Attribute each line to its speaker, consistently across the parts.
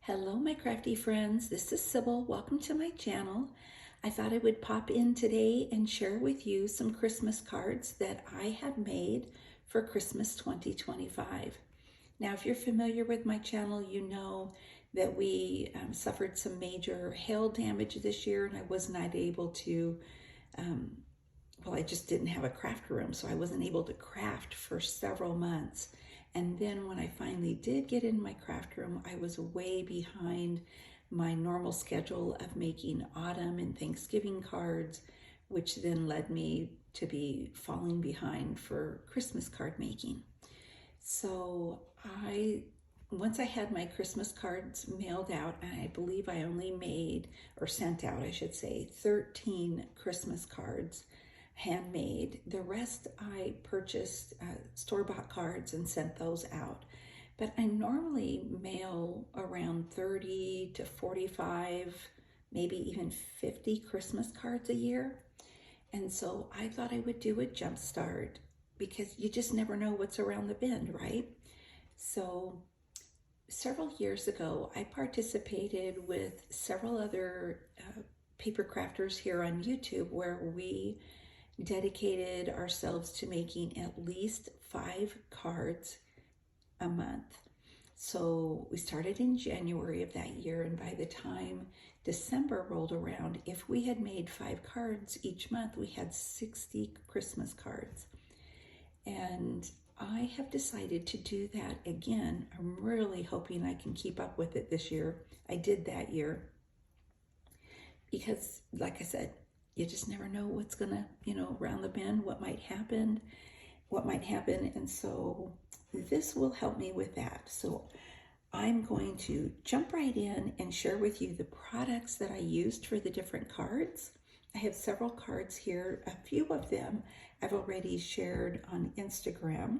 Speaker 1: Hello, my crafty friends. This is Sybil. Welcome to my channel. I thought I would pop in today and share with you some Christmas cards that I have made for Christmas 2025. Now, if you're familiar with my channel, you know that we suffered some major hail damage this year, and I was not able to, I just didn't have a craft room, so I wasn't able to craft for several months. And then when I finally did get in my craft room, I was way behind my normal schedule of making autumn and Thanksgiving cards, which then led me to be falling behind for Christmas card making. So once I had my Christmas cards mailed out, and I believe I only made, or sent out, I should say, 13 Christmas cards, handmade. The rest I purchased store-bought cards and sent those out. But I normally mail around 30 to 45, maybe even 50 Christmas cards a year. And so I thought I would do a jump start because you just never know what's around the bend, right? So several years ago, I participated with several other paper crafters here on YouTube where we dedicated ourselves to making at least 5 cards a month. So we started in January of that year, and by the time December rolled around, if we had made 5 cards each month, we had 60 Christmas cards. And I have decided to do that again. I'm really hoping I can keep up with it this year. I did that year because, like I said, you just never know what's gonna, around the bend, what might happen. And so this will help me with that. So I'm going to jump right in and share with you the products that I used for the different cards. I have several cards here. A few of them I've already shared on Instagram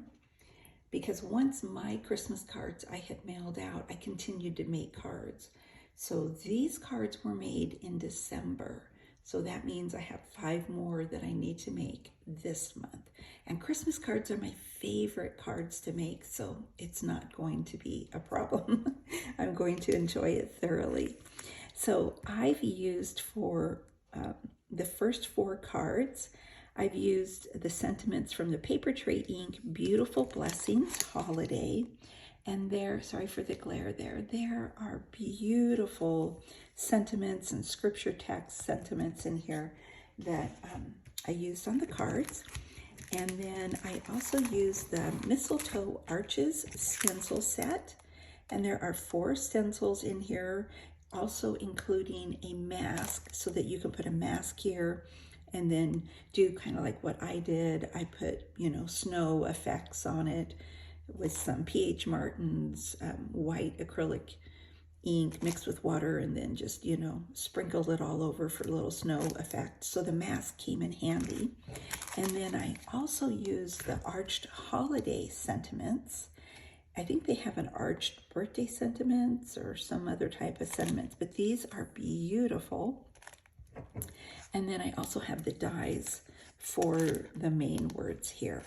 Speaker 1: because once my Christmas cards I had mailed out, I continued to make cards. So these cards were made in December. So that means I have 5 more that I need to make this month. And Christmas cards are my favorite cards to make, so it's not going to be a problem. I'm going to enjoy it thoroughly. So I've used for the first 4 cards, I've used the sentiments from the Paper Tray Ink Beautiful Blessings Holiday. And sorry for the glare there are beautiful sentiments and scripture text sentiments in here that I used on the cards. And then I also used the Mistletoe Arches stencil set. And there are 4 stencils in here, also including a mask so that you can put a mask here and then do kind of like what I did. I put, snow effects on it with some P.H. Martin's white acrylic ink mixed with water, and then just, sprinkled it all over for a little snow effect. So the mask came in handy. And then I also used the Arched Holiday Sentiments. I think they have an Arched Birthday Sentiments or some other type of sentiments, but these are beautiful. And then I also have the dies for the main words here.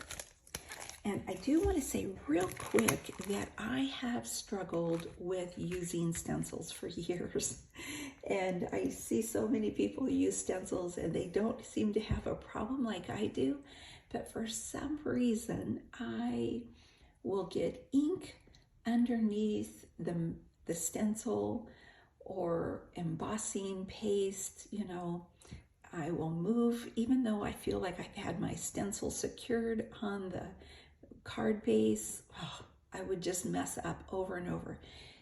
Speaker 1: And I do want to say real quick that I have struggled with using stencils for years. And I see so many people use stencils and they don't seem to have a problem like I do. But for some reason, I will get ink underneath the stencil or embossing paste, I will move, even though I feel like I've had my stencil secured on the card base, I would just mess up over and over.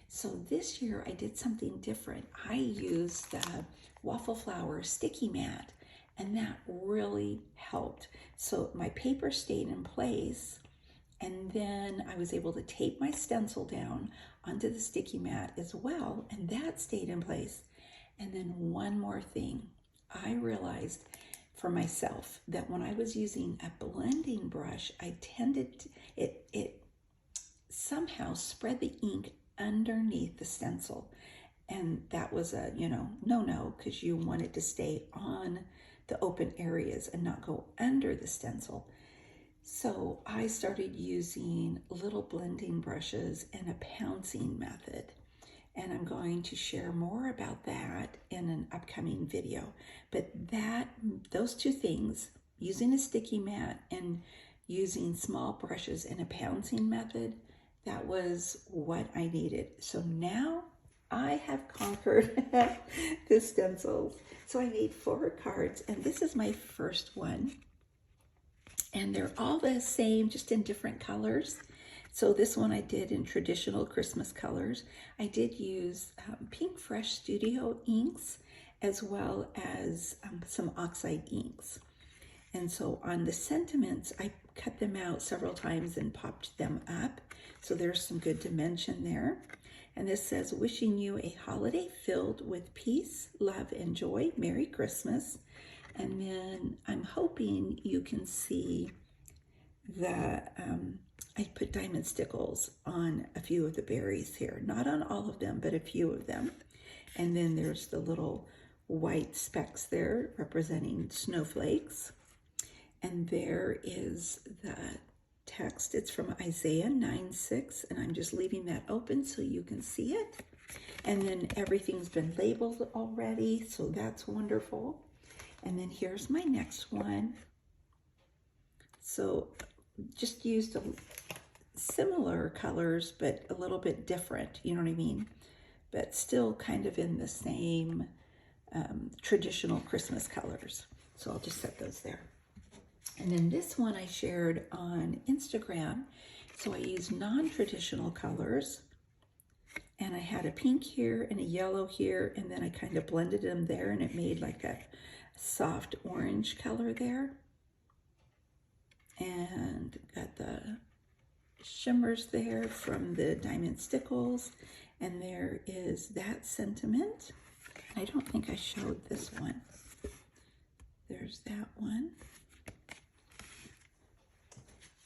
Speaker 1: So this year I did something different. I used the Waffle Flower sticky mat, and that really helped. So my paper stayed in place, and then I was able to tape my stencil down onto the sticky mat as well, and that stayed in place. And then one more thing, I realized for myself that when I was using a blending brush, I tended to, it somehow spread the ink underneath the stencil. And that was a, no, because you want it to stay on the open areas and not go under the stencil. So I started using little blending brushes and a pouncing method. and I'm going to share more about that in an upcoming video. But those two things, using a sticky mat and using small brushes and a pouncing method, that was what I needed. So now I have conquered the stencils. So I made 4 cards, and this is my first one. And they're all the same, just in different colors. So this one I did in traditional Christmas colors. I did use Pink Fresh Studio inks, as well as some oxide inks. And so on the sentiments, I cut them out several times and popped them up. So there's some good dimension there. And this says, wishing you a holiday filled with peace, love, and joy. Merry Christmas. And then I'm hoping you can see that I put diamond stickles on a few of the berries here. Not on all of them, but a few of them. And then there's the little white specks there representing snowflakes. And there is the text. It's from Isaiah 9:6, and I'm just leaving that open so you can see it. And then everything's been labeled already, so that's wonderful. And then here's my next one. So just used similar colors, but a little bit different, you know what I mean? But still kind of in the same traditional Christmas colors. So I'll just set those there. And then this one I shared on Instagram. So I used non-traditional colors, and I had a pink here and a yellow here, and then I kind of blended them there, and it made like a soft orange color there. And got the shimmers there from the diamond stickles, and there is that sentiment. I don't think I showed this one. There's that one.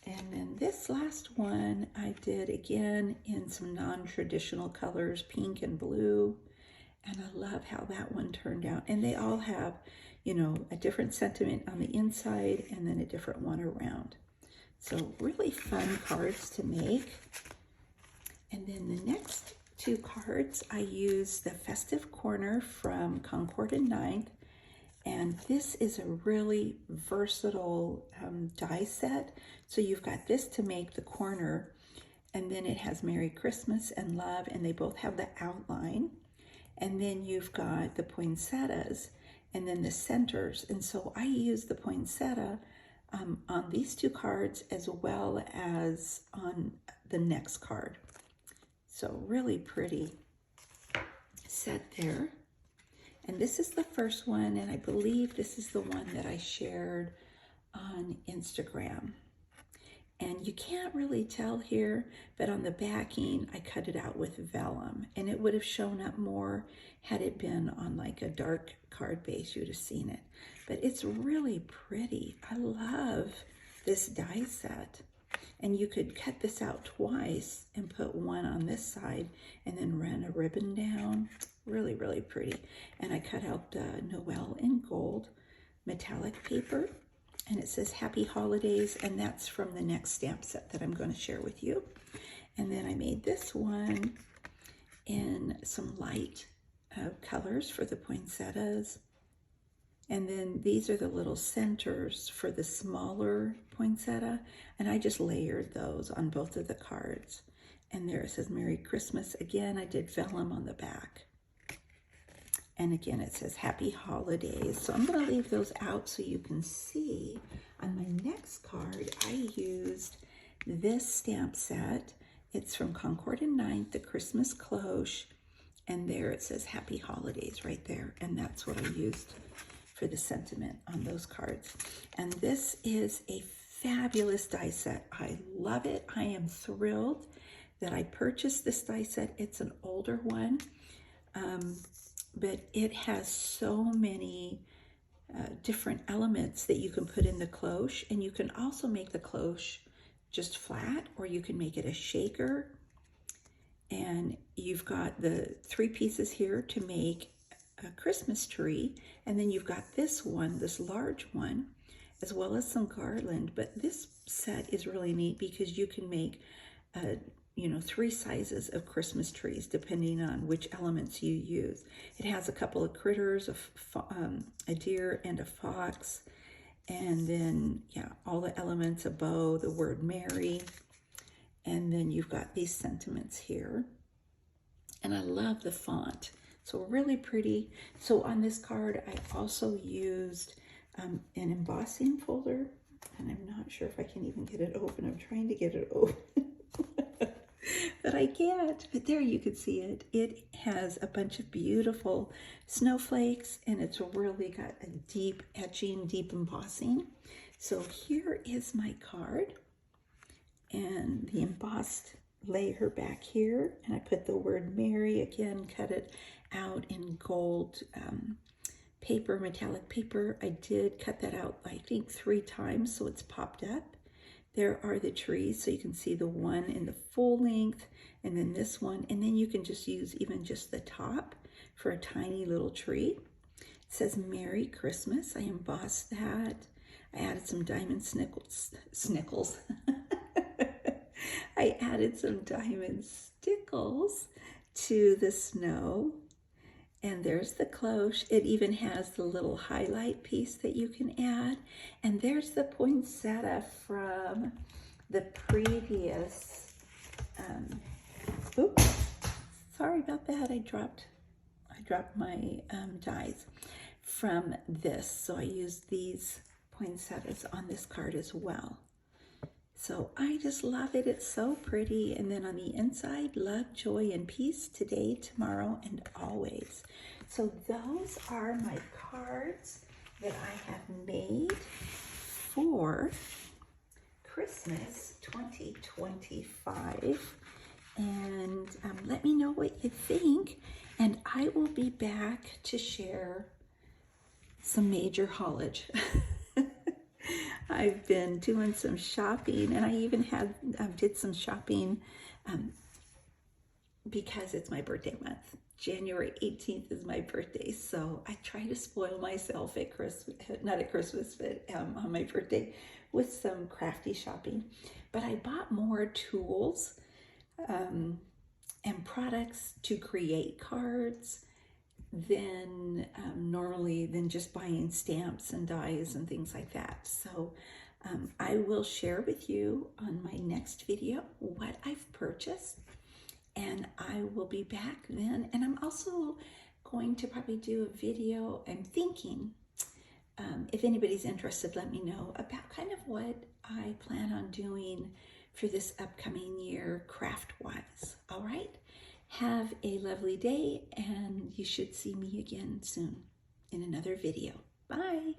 Speaker 1: And then this last one I did again in some non-traditional colors, pink and blue. And I love how that one turned out. And they all have, you know, a different sentiment on the inside and then a different one around. So really fun cards to make. And then the next 2 cards, I used the Festive Corner from Concord and Ninth. And this is a really versatile die set. So you've got this to make the corner, and then it has Merry Christmas and Love, and they both have the outline. And then you've got the poinsettias, and then the centers. And so I use the poinsettia on these 2 cards as well as on the next card. So really pretty set there. And this is the first one, and I believe this is the one that I shared on Instagram. And you can't really tell here, but on the backing, I cut it out with vellum, and it would have shown up more had it been on like a dark card base. You would have seen it. But it's really pretty. I love this die set. And you could cut this out twice and put one on this side and then run a ribbon down. Really, really pretty. And I cut out Noel in gold metallic paper. And it says Happy Holidays, and that's from the next stamp set that I'm going to share with you. And then I made this one in some light colors for the poinsettias. And then these are the little centers for the smaller poinsettia, and I just layered those on both of the cards. And there it says Merry Christmas. Again, I did vellum on the back. And again, it says Happy Holidays. So I'm going to leave those out so you can see. On my next card, I used this stamp set. It's from Concord and Ninth, the Christmas Cloche. And there it says Happy Holidays right there. And that's what I used for the sentiment on those cards. And this is a fabulous die set. I love it. I am thrilled that I purchased this die set. It's an older one. But it has so many different elements that you can put in the cloche, and you can also make the cloche just flat, or you can make it a shaker. And you've got the 3 pieces here to make a Christmas tree, and then you've got this one, this large one, as well as some garland. But this set is really neat because you can make 3 sizes of Christmas trees, depending on which elements you use. It has a couple of critters, a deer and a fox, and then, yeah, all the elements, a bow, the word Merry, and then you've got these sentiments here. And I love the font, so really pretty. So on this card, I also used an embossing folder, and I'm not sure if I can even get it open. I'm trying to get it open. But I can't. But there you can see it. It has a bunch of beautiful snowflakes, and it's really got a deep etching, deep embossing. So here is my card, and the embossed layer back here, and I put the word Merry, again, cut it out in gold paper, metallic paper. I did cut that out, I think, 3 times, so it's popped up. There are the trees, so you can see the one in the full length, and then this one, and then you can just use even just the top for a tiny little tree. It says Merry Christmas. I embossed that. I added some diamond snickles. I added some diamond stickles to the snow. And there's the cloche. It even has the little highlight piece that you can add. And there's the poinsettia from the previous, oops, sorry about that. I dropped my dies from this. So I used these poinsettias on this card as well. So I just love it. It's so pretty. And then on the inside, love, joy, and peace today, tomorrow, and always. So those are my cards that I have made for Christmas 2025. And let me know what you think. And I will be back to share some major haulage. I've been doing some shopping, and I even did some shopping because it's my birthday month. January 18th is my birthday, so I try to spoil myself at Christmas, not at Christmas, but on my birthday with some crafty shopping. But I bought more tools and products to create cards than normally than just buying stamps and dies and things like that. So I will share with you on my next video what I've purchased, and I will be back then. And I'm also going to probably do a video, I'm thinking, if anybody's interested, let me know about kind of what I plan on doing for this upcoming year craft-wise. All right? Have a lovely day, and you should see me again soon in another video. Bye.